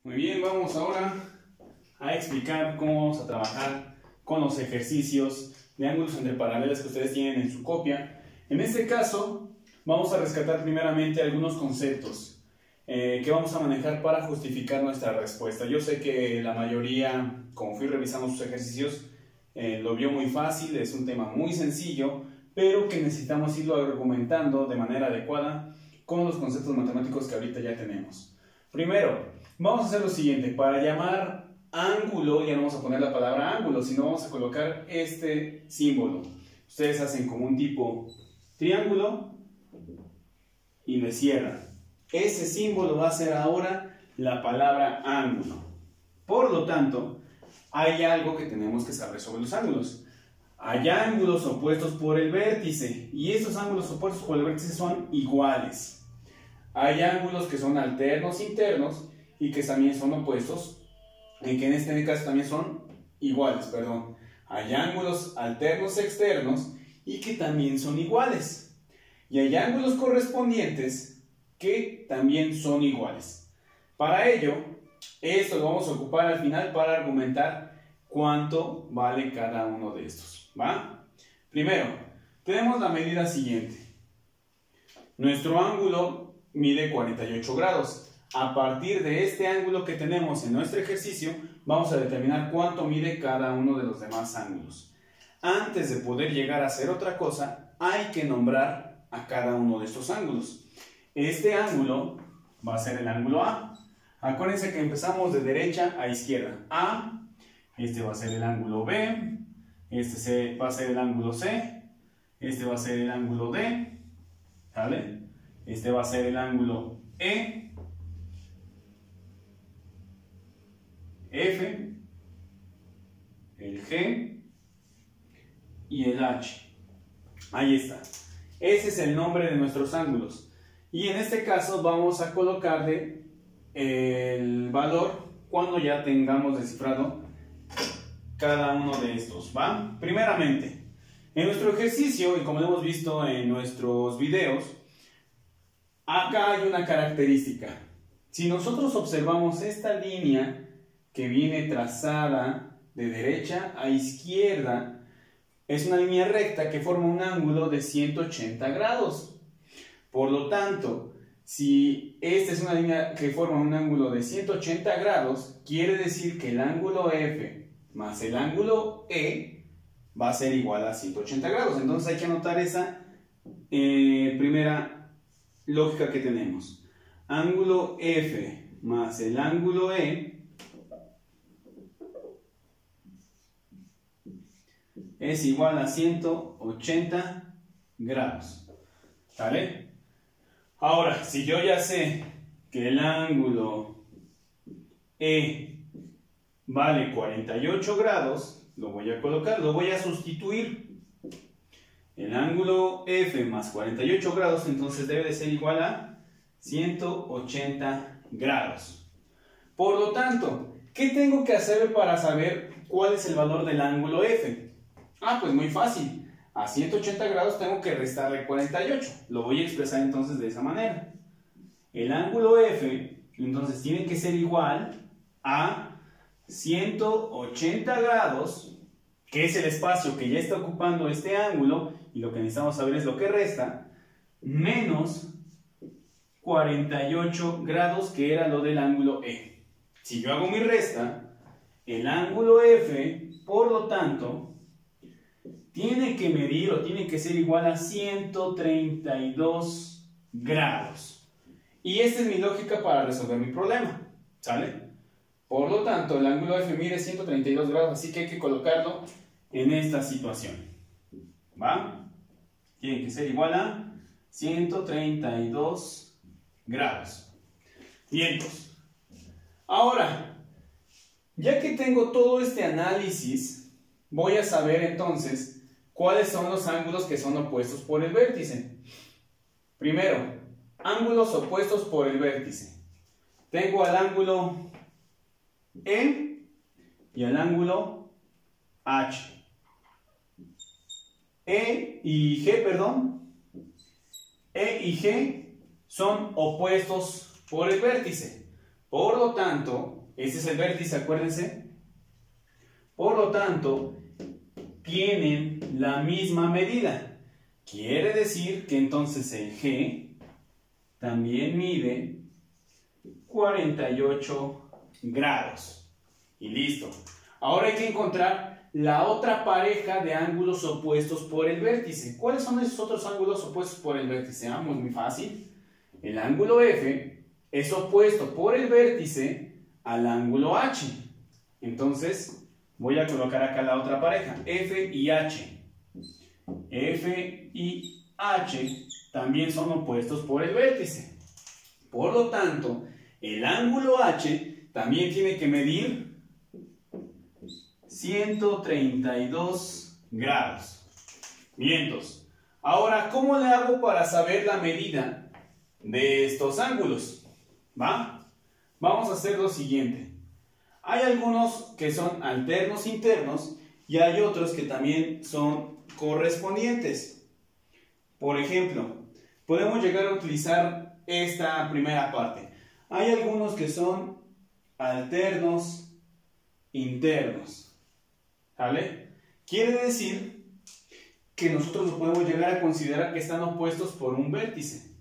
Muy bien, vamos ahora a explicar cómo vamos a trabajar con los ejercicios de ángulos entre paralelas que ustedes tienen en su copia. En este caso, vamos a rescatar primeramente algunos conceptos que vamos a manejar para justificar nuestra respuesta. Yo sé que la mayoría, como fui revisando sus ejercicios, lo vio muy fácil, es un tema muy sencillo, pero que necesitamos irlo argumentando de manera adecuada con los conceptos matemáticos que ahorita ya tenemos. Primero, vamos a hacer lo siguiente. Para llamar ángulo, ya no vamos a poner la palabra ángulo, sino vamos a colocar este símbolo. Ustedes hacen como un tipo triángulo y le cierran. Ese símbolo va a ser ahora la palabra ángulo. Por lo tanto, hay algo que tenemos que saber sobre los ángulos. Hay ángulos opuestos por el vértice y estos ángulos opuestos por el vértice son iguales. Hay ángulos que son alternos internos y que también son opuestos, y que en este caso también son iguales, perdón. Hay ángulos alternos externos y que también son iguales. Y hay ángulos correspondientes que también son iguales. Para ello, esto lo vamos a ocupar al final para argumentar cuánto vale cada uno de estos, ¿va? Primero, tenemos la medida siguiente. Nuestro ángulo mide 48 grados. A partir de este ángulo que tenemos en nuestro ejercicio, vamos a determinar cuánto mide cada uno de los demás ángulos. Antes de poder llegar a hacer otra cosa, hay que nombrar a cada uno de estos ángulos. Este ángulo va a ser el ángulo A. Acuérdense que empezamos de derecha a izquierda. A, este va a ser el ángulo B, este va a ser el ángulo C, este va a ser el ángulo D, ¿vale? Este va a ser el ángulo E, F, el G y el H. Ahí está. Ese es el nombre de nuestros ángulos. Y en este caso vamos a colocarle el valor cuando ya tengamos descifrado cada uno de estos, ¿va? Primeramente, en nuestro ejercicio, y como lo hemos visto en nuestros videos, acá hay una característica. Si nosotros observamos esta línea que viene trazada de derecha a izquierda, es una línea recta que forma un ángulo de 180 grados. Por lo tanto, si esta es una línea que forma un ángulo de 180 grados, quiere decir que el ángulo F más el ángulo E va a ser igual a 180 grados. Entonces hay que anotar esa primera lógica que tenemos. Ángulo F más el ángulo E es igual a 180 grados. ¿Vale? Ahora, si yo ya sé que el ángulo E vale 48 grados, lo voy a colocar, lo voy a sustituir. El ángulo F más 48 grados, entonces debe de ser igual a 180 grados. Por lo tanto, ¿qué tengo que hacer para saber cuál es el valor del ángulo F? Pues muy fácil. A 180 grados tengo que restarle 48. Lo voy a expresar entonces de esa manera. El ángulo F, entonces, tiene que ser igual a 180 grados, que es el espacio que ya está ocupando este ángulo, y lo que necesitamos saber es lo que resta, menos 48 grados, que era lo del ángulo E. Si yo hago mi resta, el ángulo F, por lo tanto, tiene que medir o tiene que ser igual a 132 grados. Y esta es mi lógica para resolver mi problema, ¿sale? Por lo tanto, el ángulo F mide 132 grados, así que hay que colocarlo en esta situación, ¿va? Tiene que ser igual a 132 grados. Bien, ahora, ya que tengo todo este análisis, voy a saber entonces cuáles son los ángulos que son opuestos por el vértice. Primero, ángulos opuestos por el vértice. Tengo al ángulo E y al ángulo H. E y G son opuestos por el vértice. Por lo tanto, este es el vértice, acuérdense. Por lo tanto, tienen la misma medida. Quiere decir que entonces el G también mide 48 grados. Y listo. Ahora hay que encontrar la otra pareja de ángulos opuestos por el vértice. ¿Cuáles son esos otros ángulos opuestos por el vértice? Muy fácil. El ángulo F es opuesto por el vértice al ángulo H. Entonces, voy a colocar acá la otra pareja, F y H. F y H también son opuestos por el vértice. Por lo tanto, el ángulo H también tiene que medir 132 grados. Vientos. Ahora, ¿cómo le hago para saber la medida de estos ángulos? Vamos a hacer lo siguiente. Hay algunos que son alternos internos y hay otros que también son correspondientes. Por ejemplo, podemos llegar a utilizar esta primera parte. Hay algunos que son alternos internos. ¿Vale? Quiere decir que nosotros los podemos llegar a considerar que están opuestos por un vértice.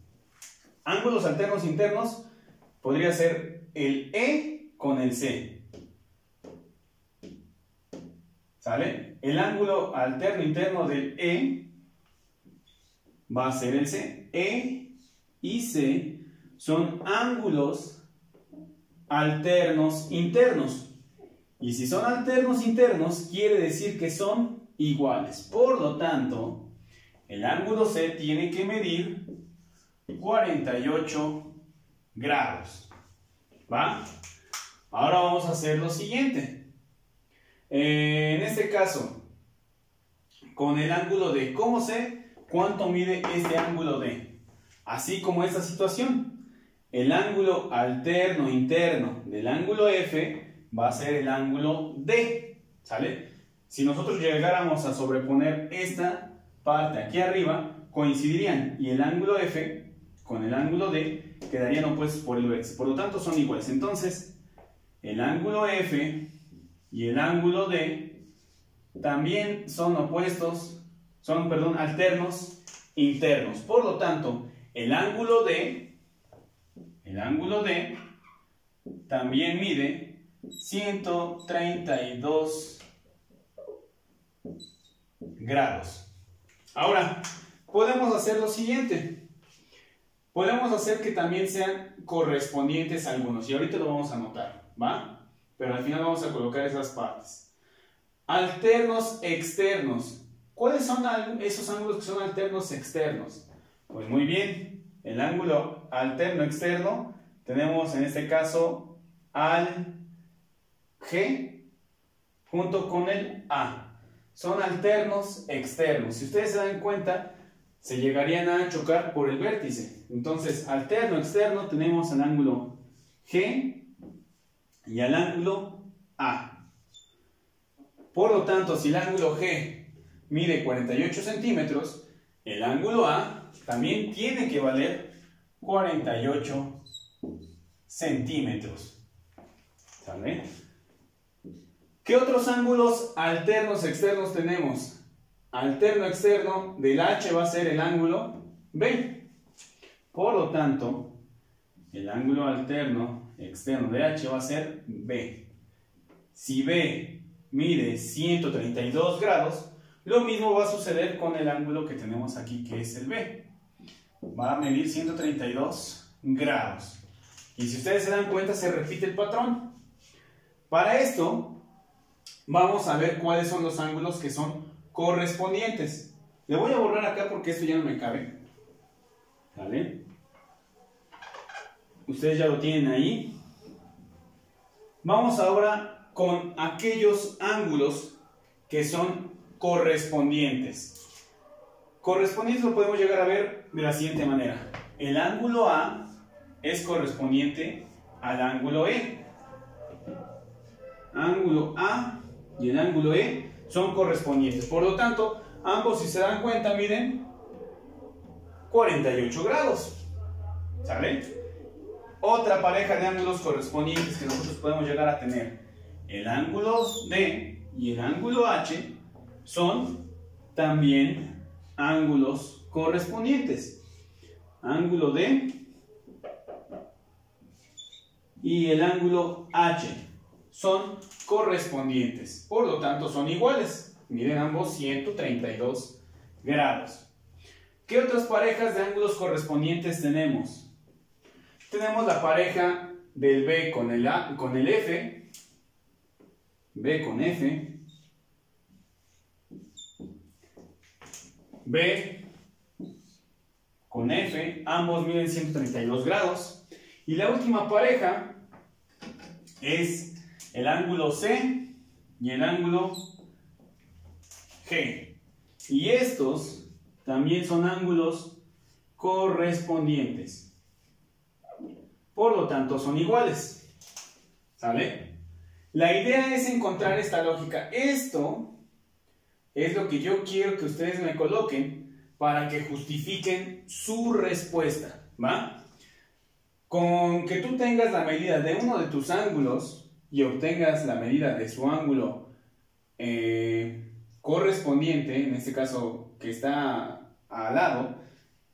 Ángulos alternos internos podría ser el E con el C. ¿Sale? El ángulo alterno interno del E va a ser el C. E y C son ángulos alternos internos. Y si son alternos internos, quiere decir que son iguales. Por lo tanto, el ángulo C tiene que medir 48 grados. ¿Va? Ahora vamos a hacer lo siguiente. En este caso, con el ángulo D, ¿cómo sé cuánto mide este ángulo D? Así como esta situación. El ángulo alterno interno del ángulo F va a ser el ángulo D. ¿Sale? Si nosotros llegáramos a sobreponer esta parte aquí arriba, coincidirían. Y el ángulo F con el ángulo D quedarían opuestos por el vértice. Por lo tanto, son iguales. Entonces, el ángulo F y el ángulo D también son opuestos, alternos internos. Por lo tanto, el ángulo D también mide 132 grados. Ahora, podemos hacer lo siguiente. Podemos hacer que también sean correspondientes a algunos. Y ahorita lo vamos a anotar, ¿va? Pero al final vamos a colocar esas partes. Alternos externos. ¿Cuáles son esos ángulos que son alternos externos? Pues muy bien. El ángulo alterno externo tenemos en este caso al G junto con el A. Son alternos externos. Si ustedes se dan cuenta, se llegarían a chocar por el vértice. Entonces, alterno externo tenemos al ángulo G y al ángulo A. Por lo tanto, si el ángulo G mide 48 centímetros, el ángulo A también tiene que valer 48 centímetros. ¿Sale? ¿Qué otros ángulos alternos externos tenemos? Alterno externo del H va a ser el ángulo B. Por lo tanto, el ángulo alterno externo de H va a ser B. Si B mide 132 grados, lo mismo va a suceder con el ángulo que tenemos aquí, que es el B. Va a medir 132 grados. Y si ustedes se dan cuenta, se repite el patrón. Para esto, vamos a ver cuáles son los ángulos que son correspondientes. Le voy a borrar acá porque esto ya no me cabe. ¿Vale? Ustedes ya lo tienen ahí. Vamos ahora con aquellos ángulos que son correspondientes. Correspondientes lo podemos llegar a ver de la siguiente manera. El ángulo A es correspondiente al ángulo E. Ángulo A y el ángulo E son correspondientes. Por lo tanto, ambos, si se dan cuenta, miden 48 grados. ¿Sale? otra pareja de ángulos correspondientes que nosotros podemos llegar a tener. El ángulo D y el ángulo H son también ángulos correspondientes. Ángulo D y el ángulo H son correspondientes, por lo tanto son iguales. Miren, ambos 132 grados. ¿Qué otras parejas de ángulos correspondientes tenemos? Tenemos la pareja del B con el F, B con F, B con F, ambos miden 132 grados. Y la última pareja es el ángulo C y el ángulo G. Y estos también son ángulos correspondientes. Por lo tanto, son iguales. ¿Sale? La idea es encontrar esta lógica. Esto es lo que yo quiero que ustedes me coloquen para que justifiquen su respuesta. ¿Va? Con que tú tengas la medida de uno de tus ángulos y obtengas la medida de su ángulo correspondiente, en este caso que está al lado,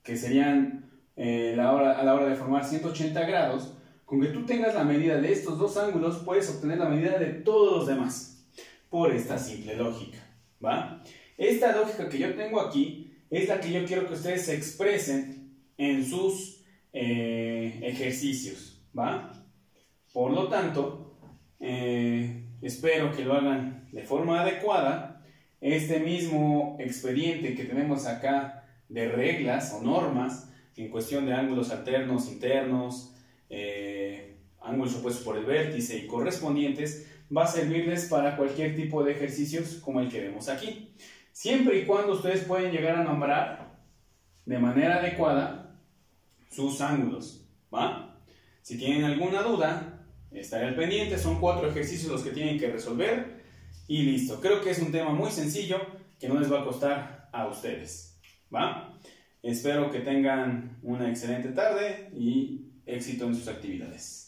que serían a la hora de formar 180 grados, con que tú tengas la medida de estos dos ángulos, puedes obtener la medida de todos los demás, por esta simple lógica, ¿va? Esta lógica que yo tengo aquí es la que yo quiero que ustedes expresen en sus ejercicios, ¿va? Por lo tanto, espero que lo hagan de forma adecuada. Este mismo expediente que tenemos acá de reglas o normas en cuestión de ángulos alternos, internos, ángulos opuestos por el vértice y correspondientes, va a servirles para cualquier tipo de ejercicios como el que vemos aquí, siempre y cuando ustedes pueden llegar a nombrar de manera adecuada sus ángulos, ¿va? Si tienen alguna duda, estaré al pendiente. Son 4 ejercicios los que tienen que resolver y listo. Creo que es un tema muy sencillo que no les va a costar a ustedes, ¿va? Espero que tengan una excelente tarde y éxito en sus actividades.